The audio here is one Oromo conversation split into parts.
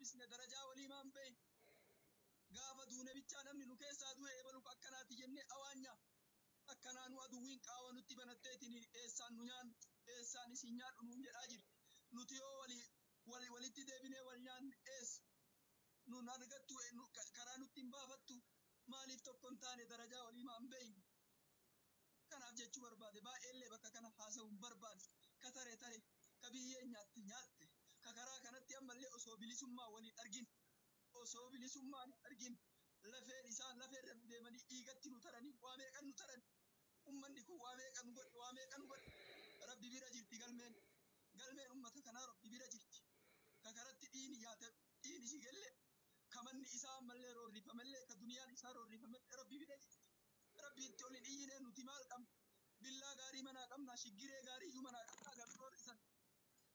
guddisne darajaa walii maan beey gaafa duune bichaa namni nu keessaa du'e ebaluuf akkanaati jennee awaanya akkanaa nu aduwwiin qaawa nutti banatteetiin eessaan nu nyaan eessaan isin nyaadhu nuun jedhaa jirti nuti yoo walitti deebinee wal nyaan nun argattu karaa nutti hin baafattu maaliif tokko hin taane darajaa walii maan beey kanaaf jechuu barbaade baay'eellee bakka kana haasa'uun barbaade ka tare ka biyyee nyaatte ka karaa kanatti ammallee osoo bilisummaa waliin argin lafeen isaan lafeerra nu deemanii dhiigatti nu taranii waa meeqan nu taran ummanni kun waa meeqan nu godhe rabbi bira jirti galmeen ummata kanaa rabbi bira jirti ka karatti dhiini shigellee ka manni isaa ammallee roorrifamallee ka duniyaan isaa roorrifamallee rabbi bira jirti rabbiitti olin iyyinee nuti maal qabna billaa gaarii manaa qabnaa shiggiree gaarii iyyuu manaa qabnaa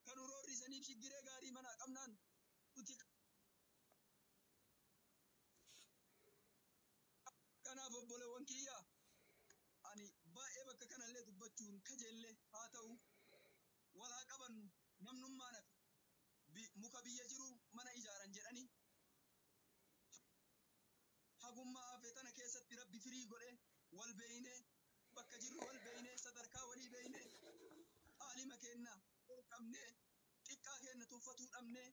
kan roorrisaniif shiggiree gaarii manaa qabnaan nuti kanaaf obboleewwan kiyya ani baay'ee bakka kanallee dubbachuun kajeellee haa ta'u walaa qabannu namnummaan muka biyya jiru mana ijaaran jedhanii hagummaa hafe tana keessatti rabbi firii godhe wal beeyne bakka jirru wal beeyne sadarkaa walii beeyne aalima keenna ol qabne xiqqaa keenna tuffatuu dhabne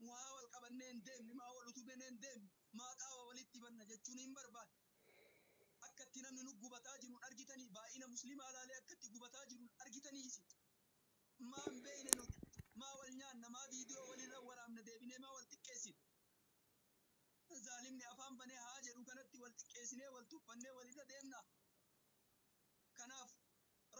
waa wal qabannee hin deemne maa wal utubnee hin deemne maa qaawa walitti banna jechuun hin barbaade akkatti namni nu gubataa jiru argitanii baay'ina muslimaa laalee akkatti gubataa jiru argitaniisi maan beeyne nuti maa wal nyaanna maa viidiyoo walirra waraabna deebinee maa wal xiqqeessine zaalimni afaan banee haa jedhu kanatti wal xiqqeessinee wal tuffannee walirra deemna kanaaf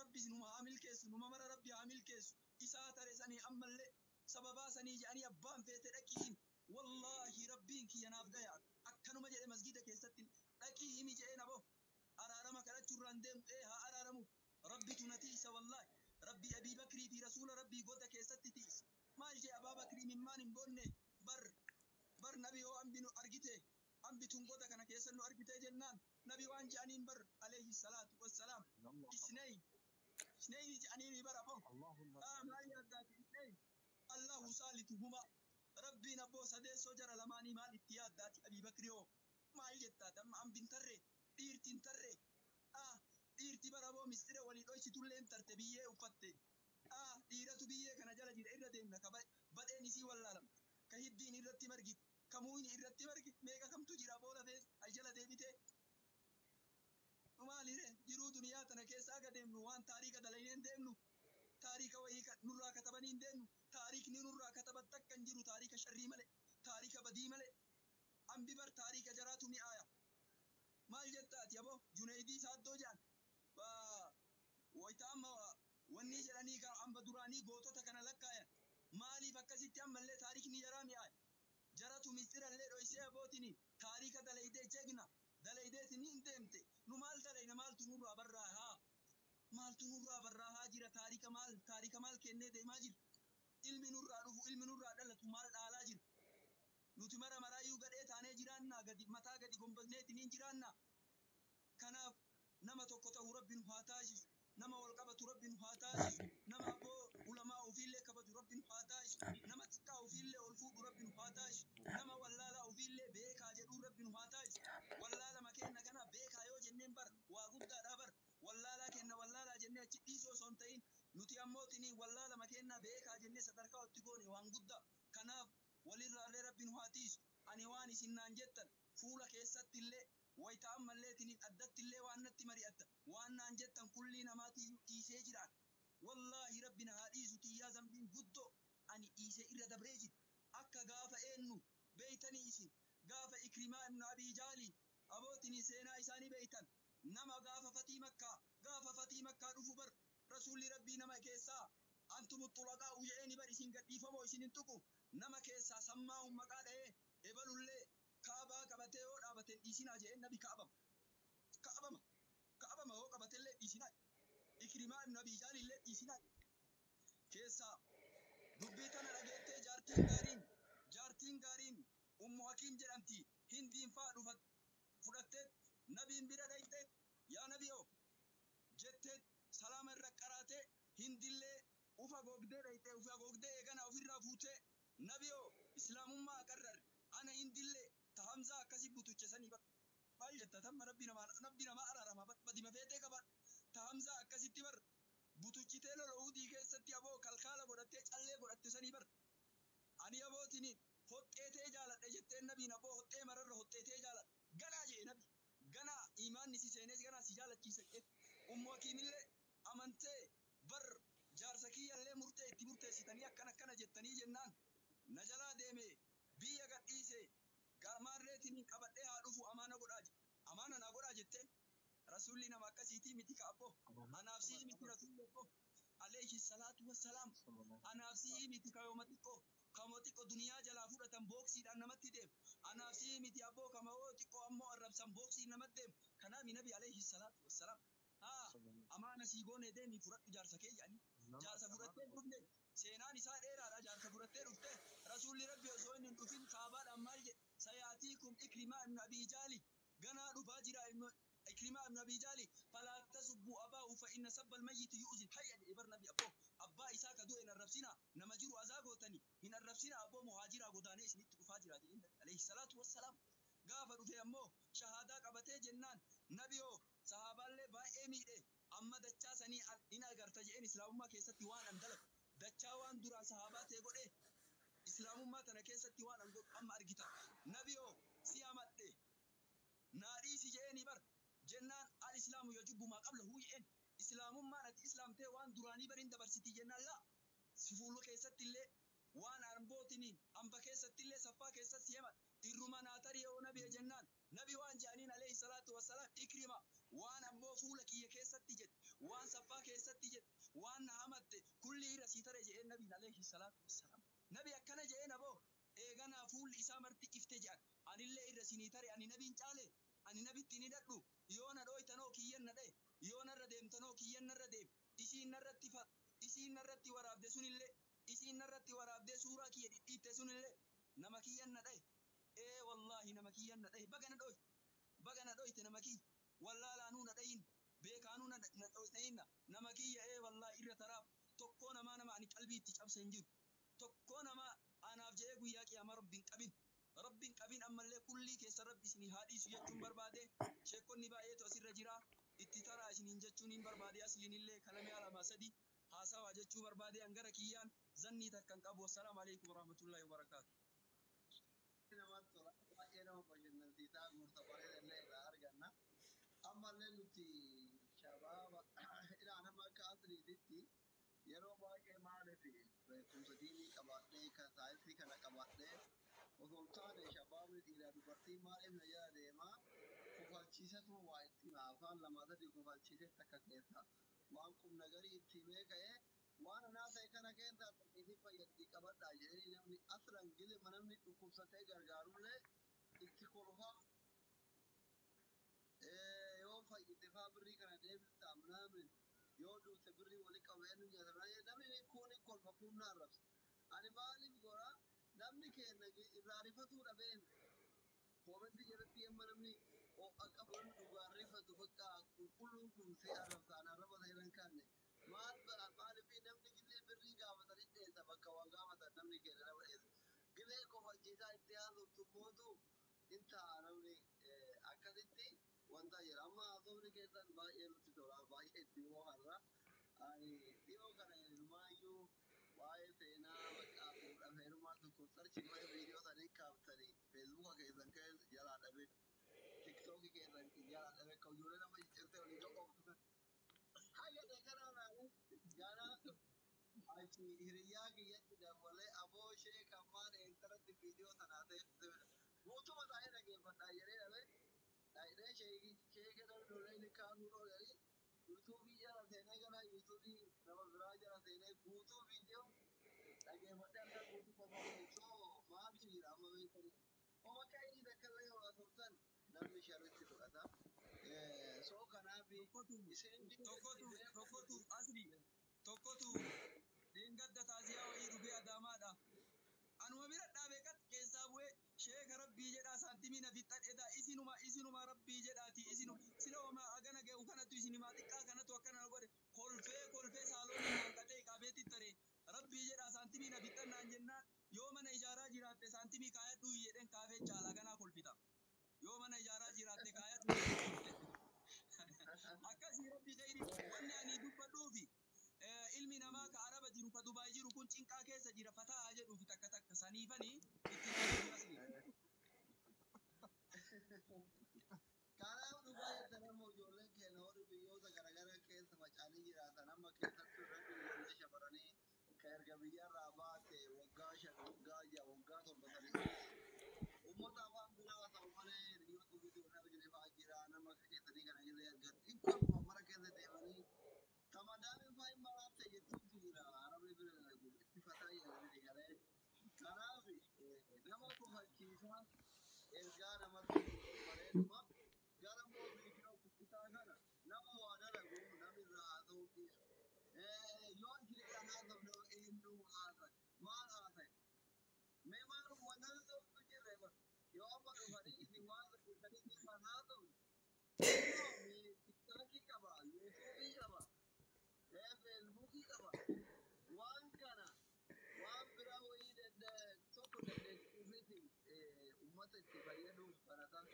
rabbis numa haa milkeessu numa mara rabbi haa milkeessu isaa tare sanii ammallee sababaa sanii jedhanii abbaan feete dhaqiin wallaahi rabbiin kiyyanaaf gayaa akkanuma jedhe masgida keessatti dhaqii himi jedhee nabo araarama kadhachuurraan deemu haa araaramu rabbitu na tiisa wallaahi rabbi abii bakrii fi rasuula rabbii goda keessatti tiisa maal jee abaa bakrii mimmaan hin boonne bar nabi yoo ambinu argite ambitun goda kana keessa nu argite jennaan nabi waan je'aniin bar alayhi salaatu wassalaam isnayni je'aniini bar abo maal yaaddaati isnayni allahu saalituhuma rabbiin abboo sadeessoo jara lamaanii maal itti yaaddaati abii bakrii oo maal jettaati amma ambin tarree dhiirtiin tarree dhiirti bara boo mistire walii dhoysitullee hin tarte biyyee uffatte dhiiratu biyyee kana jala jira irra deemna ka badheen isii wallaalamte ka hiddiin irratti margite ka muuyni irratti margite meeqa kamtu jira boola fees jala deebitee maalire jiruu duniyaa tana keessa aga deemnu waan taariika dalayneen deemnu taariika wayii nurraa katabanii hin deemnu taariikni nurraa kataban takka hin jiru taariika sharrii malee taariika badii malee ambi bar taariika jaraatu ni aaya maal jettaati abo junaydii saaddoo jedhan wayta amma wanni jedhanii kan amba duraanii gootota kana lakkaayan maaliif akkasitti ammallee taariikni jaraa ni aaya jaratu misirallee dhoysee abootini taariika dalaydee jegna dalaydeetini hin deemte nu maal dalayna maaltu nurraa barraa jira taariika maal kennee deemaa jira ilmi nurraa dhufu ilmi nurraa dhalatu maal dhaalaa jira nuti maraayyuu gadhee taanee jiraannaa mataa gadi gombasneetiniin jiraannaa kanaaf nama tokko ta'u rabbiin haa taasisu nama wal qabatu rabbiin haa taasisu nama abboo ulamaa ofiillee kabatu rabbiin haa taasisu nama xiqqaa ofiillee ol fuudhu rabbiin haa taasisu nama wallaalaa ofiillee beekaa jedhuu rabbiin haa taasisu wallaalama kenna kana beekaa yoo jenneen bar waa guddaadhaa bar wallaalaa kenna wallaalaa jennee achi dhiisoo osoo hin ta'in nuti ammootinii wallaalama kenna beekaa jennee sadarkaa itti goone waan guddaa kanaaf walirraallee rabbiin haa tiisu ani waan isin naan jettan fuula keessatti illee wayta ammalleetiniin addatti illee waan natti mari'atta waan naan jettan kullii namaatiyyuu dhiisee jiraan wallaahi rabbina haa dhiisu tiyyaa zambiin guddoo ani dhiisee irra dabree jiru akka gaafa eenyu beeytanii isin gaafa ikrimaa ibnu abii jaalii abootinii seenaa isaanii beeytan nama gaafa fatii makkaa dhufu bar rasuulli rabbii nama keessaa antumu xulaqaa uje'eeni bar isin gadhiifamoo isin hin tuqu nama keessaa sammaa maqaa dha'ee ebalullee kaabaa qabatee yoo dhaabateen dhiisinaa jedheen nabi kaabama yoo qabateellee dhiisinaa ikrimaa ibnu abii jaalillee dhiisinaa keessaa dubbii tana dhageettee jaartiin gaariin ummu hakiim jedhamti hindiin faa fudhattee nabiin bira dhayxee yaa nabiyoo jettee salaama irra qaraatee hindillee ufa gogdee dhayxee ufa gogdee eegana ofirraa fuutee nabiyoo islaamummaa aqarrare tamma rabbi nama araarama badima feetee qaba ta Hamza akkasitti bar butuchitee lola Uhudii keessatti aboo kalkaala godhattee callee godhatte sanii bar ani abootini hoxxeetee jaaladhe jetteen nabiin aboo hoxxee mararra hoxxeetee jaaladhe ganaa jee nabi ganaa imaanni si seenes ganaa si jaalachiise ummu hakiimillee amantee bar jaarsa kiyyallee murtee itti murteessitanii akkana jettanii jennaan na jalaa deeme biyya gadhiise garmaarreetiin qabadhee haa dhufu amaana naa godhaa jetteen rasuulli nama akkasiitii miti ka abbo anaaf si'i miti rasuulli abbo alayhi salaatu wassalaam anaaf si'i miti ka yooma xiqqoo duniyaa jalaa fudhatan booksiidhaan namatti deemu anaaf si'i miti abboo kama yoo xiqqoo ammoo arrabsan booksiin namatti deemu kanaaf nabi alayhi salaatu wassalaam amaana sii goonee deemii fudhadhu jaarsa kee jedhanii jaarsa fudhattee dhufne seenaan isaa dheeraadha jaarsa fudhattee dhufte rasuulli rabbi osoo inni dhufin kaabaadhaan maal jedhe sayaatiikum ikrimaa ibn abii jaali ganaa dhufaa jira ikrimaa ibn abii jaali falaa tasubbu abaahu fa inna sabbal mayyiti yu'zil hayya jedhe bar nabi abboo abbaa isaa ka du'e hin arrabsina nama jiru azaa gootanii hin arrabsina abboo muhaajiraa godaanee isinitti dhufaa jira jedhe alayhi salaatu wassalaam gaafa dhufe ammoo shahaadaa qabatee jennaan nabiyoo sahaabaallee baay'ee miidhe amma dachaa sanii in agarta jedheen islaamummaa keessatti waan an dalagu dachaa waan duraan sahaabaa ta'e godhe islaamummaa tana keessatti waan an godhu amma argita nabiyoo si amadhe naadhiisi jedheeni bar jennaan al islaamu yajubbu maa qablahu jedheen islaamummaan ati islaamtee waan duraanii bariin dabarsiti jennaan laa si fuullu keessatti illee waan arbootiniin amba keessatti illee saffaa keessatti hema irruma naatarii yoo nabiya jennaan nabi waan jedhaniin alayhi salaatu wassalaam ikrima waan ammoo fuula kiyya keessatti jedhe waan saffaa keessatti jedhe waan na hamatte kulli irra sii tare jedheen nabiin alayhi salaatu wassalaam nabi akkana jedheen aboo eeganaa fuulli isaa marti ifte jedhan anillee irra sinii tare ani nabiin caale ani nabitti ni dadhu yoo na dhooytanoo kiyyan na dhaye yoo narra deemtanoo kiyyan narra deem isiin narratti waraabde sunillee isiin narratti waraabdee suuraa kiyya dhidhiitte sunillee nama kiyyan na dhaye wallahi nama kiyyan na dhaye baga na dhooyte nama kiyya wallaalaanuu na dhayin beekaanuu na dhooyna nama kiyya wallahi irra taraaf tokkoo namaa nama ani qalbii itti cabse hin jiru tokkoo namaa anaaf jedhee guyyaa qiyaama rabbiin qabin ammallee kullii keessa rabbi isinii haadhiisu jechuun barbaade sheekonni baay'eetu asirra jira itti taraa isiniin jechuun hin barbaade asliinillee kalamee alamaa sadi haasawaa jechuu barbaade angara kiyyaan zannii takkan qabu wassalaamu alaikum warahmatullahi wabarakaatu. namatti tola baay'ee nama bashannansiisaa guurta bareedallee irraa arganna ammallee nuti shabaaba ilaalama akka asliititti yeroo baay'ee maaliif beekumsa diinii qabaadhee kan saayinsii kana qabaadhee osoo taane shabaabni dhiiraa dubartii maaliif na jala deemaa kofalchiisatu waa itti afaan lama sadii kofalchiisetti akka keessa waan kun nagarii itti beeka'ee waan anaa ta'e kana keessa itti fayyadii qabadhaa jedhanii namni aslan gilma namni dhukkubsatee gargaarullee itti kolfaa yoo fayyite faa birrii kana deebistaam naamin yoo duute birrii wali qabeenyu nyaata namni kun kolfa kun na arrabsa ani maaliif goraa namni keenya irraa rifatuu dhabeen koomenti jalatti yemma namni akka boonu dhugaa rifatu bakka qulqulluun kun see arrabsaan arrabata jedhan kaanne maaliif namni gillee birrii gaafatanii dheessa bakka waan gaafatan namni keenya nama dheessa gillee kofalchiisaa itti haasoftu mootu inta namni akkasitti wanta jira amma haasofni keessan baay'ee nutti tola baay'ee itti mooharra dhiyoo kana ilmaayyuu waa'ee seenaa bakka fuudhaa heerumaa tokko sarchi godhe viidiyoo sanii kaaftanii feesbuuka keessan keessa jalaa dhabe tiktookii keessan jalaa dhabe akka ijoollee nama ciccirtee olii tokkooftu kan hayyadee kanaa naani gaana achi hiriyyaa kiyyatti dabalee aboo ishee kan maan intarratti viidiyoo sanaa ta'e guutuma taa'ee dhageeffadhaa jedhee dhabe dhaayidhee sheekee daldoolee ni kaasuu dhoolanii YouTube jala seenee gara YouTube nama biraa jala seenee guutuu viidiyoo dhageeffadhee akka guutuu qofaafeessoo maaltu jira amma beekanii oma kaa'ii dakkallee yoo asootan namni sharritti fudhata soo kanaaf tokkotu deengadda taasiyaa wayii dhufee adaamaadha anuma bira dhaabee qad keessaa bu'ee sheeka rabbii jedhaa saantimii na fixxadheedha isinuma rabbii jedhaati sila oma agana ga'u kanatu isinimaa xiqqaa kanatu akkana godhe kolfee saaloonii naanqatee qabeetti tare rabbii jedhaa saantimii na fixxannaan jennaan yoo mana ijaaraa jiraatte saantimii kaayadhuu jedheen kaafee caalaa ganaa kolfita yoo mana ijaaraa jiraatte kaayadhuu nama keessanii kana gisee argatu. Ikkoon mara keessa deemanii tamadaan faayin maraatti jechuutu jira. Arabni bira itti fataa jedhanii galee. Kanaaf nama kufachiisaa ergaa namatti bareeduma gara mootii fi kuttaa kana nama waa dalagu namirraa haa ta'u dhiisu. Yoo jiraan haa ta'u eenyu haa ta'e maal haa ta'e. Mee maal wanna ta'utu jirre bara yoo amma dhufanii isin waan ta'anii jiraan haa ta'u. TikTokii qaba, YouTubeii qaba, Facebookii qaba. Waan kana waan biraa wayii tokko dandeettii uummata itti fayyadamuuf baratan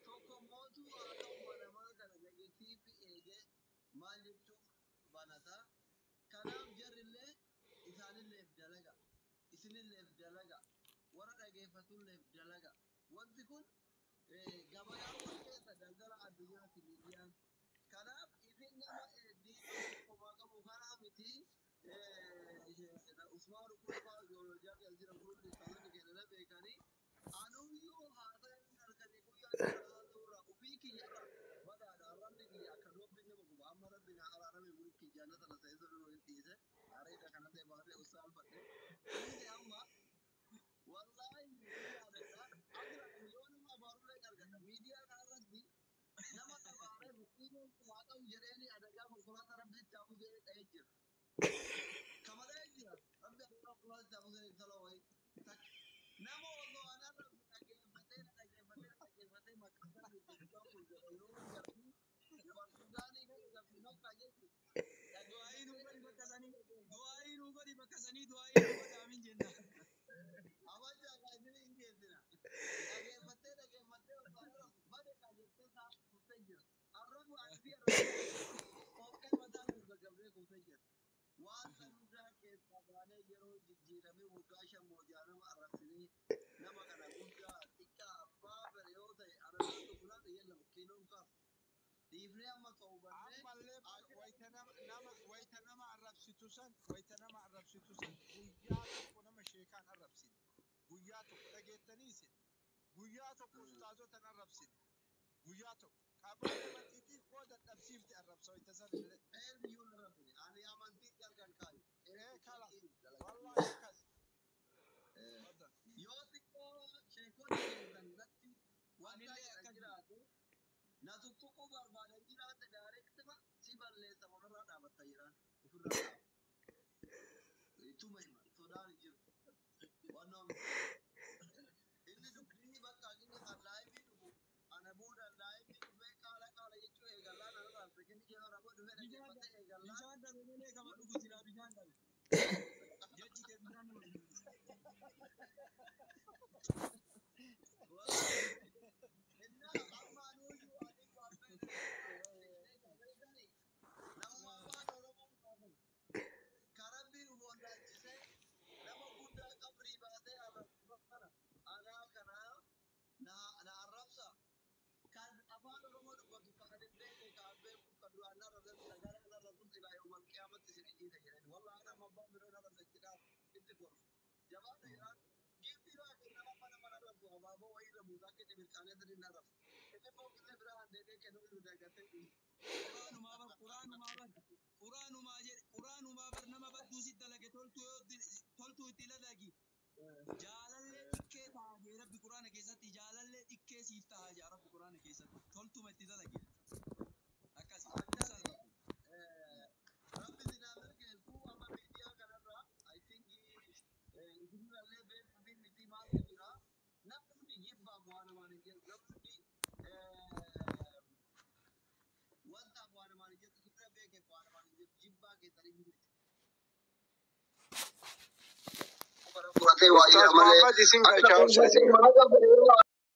tokko mootuu haa ta'u banamaa kana negatiivii eegee maal jechuun banata. Kanaaf jarrillee isaanilleef dalaga, isinilleef dalaga, warra dhageeffatulleef dalaga. Wanti kun gabayaa keessa daldala addunyaatti miidiyaan. Kanaaf isin nama diinaa kophaa qabu kanaa miti. Usmaan Rukuufaa Joolojaa Galzira Fuulli Saanni Kenana beekanii anuyyuu haa ta'an halkanii guyyaa jiraatuurra ofii kiyyarra badaadha. Rabbi kiyya akka doobbi nama guba amma rabbi na araarame mulki jannata na ta'e sirrii waliin dhiise areeda kana ta'e baasee usaan fadhe. Inni amma wallaahi yaadadha akka yoo nama abaarulee argata miidiyaa kanarratti nama tabaaree bukiinuun waa qabu jedheeni adagaa konkolaataa rabbi itti hafu jedhee dha'ee jira. Kamalee jira rabbi akka konkolaataa itti hafu jedhee taloo wayii nama osoo anarra dhaggeeffatee maqaa isaa kun yeroo gartuu Suudaanii keessatti nokka jechuudha. Du'aayi nu godhi bakka sanii du'aayi nu godhi bakka sanii du'aayi nu godhi amiin jenna. Abajaa kaasanii hin geessina. Dhaggeeffattee bade kaasee isaa kuftee jira. Arraba asii kophee mataa gurgurgamee kuftee jira. Wanta hundaa keessaa baanee yeroo jijjiiramee waggaa 5 moojaa nama arrabsinee nama kana guddaa xiqqaa abbaa bere yoo ta'e arrabsatu fulaan yellamu kiinoon kaaf. Dhiifnee amma ta'uu bannee wayita nama arrabsitu san guyyaa tokko nama sheekaan arrabsine guyyaa tokko dhageettaniisi guyyaa tokko ustaazotan arrabsine guyyaa tokko qabaa amantiitiin koo dadhabsiifte arrabsa wayita san illee biyyuun arrabsine ani amantii jalqan kaayu kala wallaahi akkas yoo xiqqoo sheekonni keessan irratti wanta akka jiraate na tuttuquu barbaadan jiraate daareektima si balleessa ofirraa dhaabatta jedhaan ofirraa dhaaba. Tuma hima sodaan hin jiru. Wannoo inni dubbii bakka inni kan laayivii dhufu ana booda laayivii dhufee qaala jechuu eegallaan ana raabsa kenni yeroo raaboo dhufee dhaggeeffatee eegallaan. Bishaan dhabe malee kama dhugu jira bishaan dhabe. Jechi kee bishaan dhabe. والله انا ما بعمل انا بس اكتئاب انت قول جواب ايران جيب لي راجل انا ما نعرف بابا وين مذاكر بالقناه دي نعرف انت فوق الابره عندك كانوا يدغتني قرآن ما بر نما بدو سيد لگه تولتو تلداگي جالله اكه تاجي رب قرآن كيسات جالله اكه سيفتا حاجه رب قرآن كيسات تولتو متدلگي اكاسي رب دينامر کے تو اما میڈیا کرا I think ഇതിനുള്ള ബേബി മിതി മാറ്റി라 നപ്പുടി യിബ്ബ ബോനമാനെ നപ്പുടി വന്ത ബോനമാനെ കിത്ര ബേക്കെ ബോനമാനെ ജിബ്ബ के तरीके में Ustaz Muhammad Isin ka